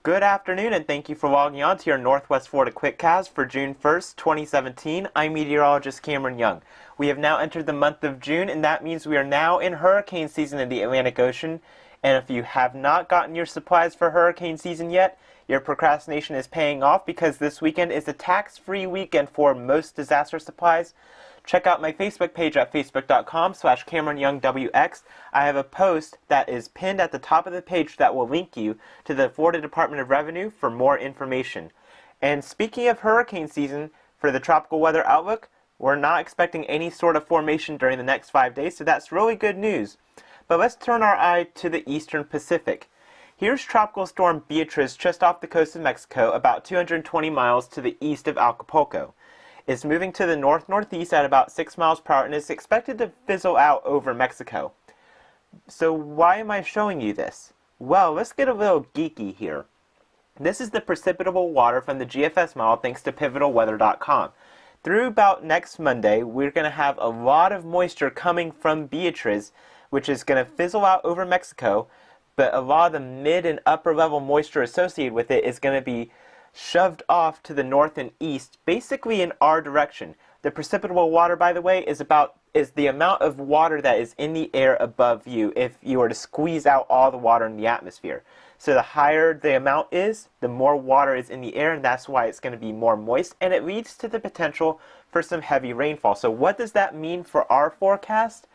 Good afternoon, and thank you for logging on to your Northwest Florida QuickCast for June 1st, 2017. I'm meteorologist Cameron Young. We have now entered the month of June, and that means we are now in hurricane season in the Atlantic Ocean. And if you have not gotten your supplies for hurricane season yet, your procrastination is paying off because this weekend is a tax-free weekend for most disaster supplies. Check out my Facebook page at facebook.com/CameronYoungWX. I have a post that is pinned at the top of the page that will link you to the Florida Department of Revenue for more information. And speaking of hurricane season, for the tropical weather outlook, we're not expecting any sort of formation during the next 5 days, so that's really good news. But let's turn our eye to the eastern Pacific. Here's Tropical Storm Beatrice just off the coast of Mexico, about 220 miles to the east of Acapulco. It's moving to the north-northeast at about 6 miles per hour and is expected to fizzle out over Mexico. So why am I showing you this? Well, let's get a little geeky here. This is the precipitable water from the GFS model thanks to pivotalweather.com. Through about next Monday, we're going to have a lot of moisture coming from Beatrice, which is going to fizzle out over Mexico, but a lot of the mid and upper level moisture associated with it is going to be shoved off to the north and east, basically in our direction. The precipitable water, by the way, is the amount of water that is in the air above you if you were to squeeze out all the water in the atmosphere. So the higher the amount is, the more water is in the air, and that's why it's going to be more moist, and it leads to the potential for some heavy rainfall. So what does that mean for our forecast?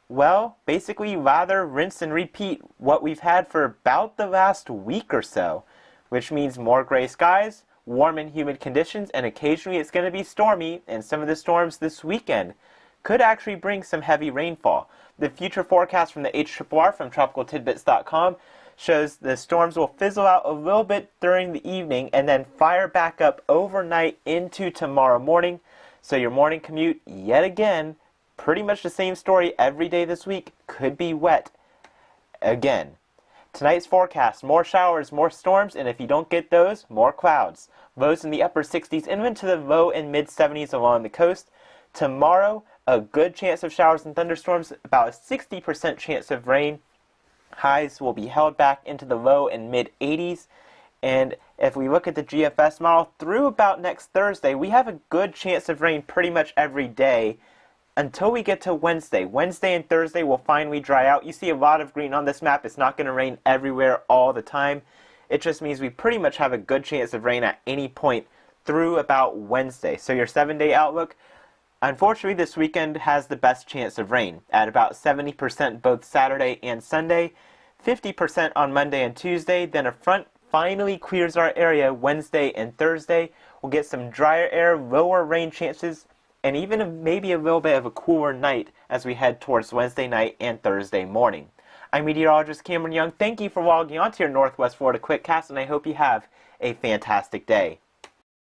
Well, basically rather rinse and repeat what we've had for about the last week or so, which means more gray skies, warm and humid conditions, and occasionally it's going to be stormy, and some of the storms this weekend could actually bring some heavy rainfall. The future forecast from the HRRR from tropicaltidbits.com shows the storms will fizzle out a little bit during the evening and then fire back up overnight into tomorrow morning. So your morning commute, yet again, pretty much the same story every day this week, could be wet again. Tonight's forecast, more showers, more storms, and if you don't get those, more clouds. Lows in the upper 60s and into the low and mid 70s along the coast. Tomorrow, a good chance of showers and thunderstorms, about a 60% chance of rain. Highs will be held back into the low and mid 80s. And if we look at the GFS model, through about next Thursday, we have a good chance of rain pretty much every day until we get to Wednesday. Wednesday and Thursday will finally dry out. You see a lot of green on this map. It's not going to rain everywhere all the time. It just means we pretty much have a good chance of rain at any point through about Wednesday. So your 7-day outlook, unfortunately this weekend has the best chance of rain at about 70% both Saturday and Sunday, 50% on Monday and Tuesday. Then a front finally clears our area Wednesday and Thursday. We'll get some drier air, lower rain chances, and even maybe a little bit of a cooler night as we head towards Wednesday night and Thursday morning. I'm meteorologist Cameron Young. Thank you for logging on to your Northwest Florida QuickCast, and I hope you have a fantastic day.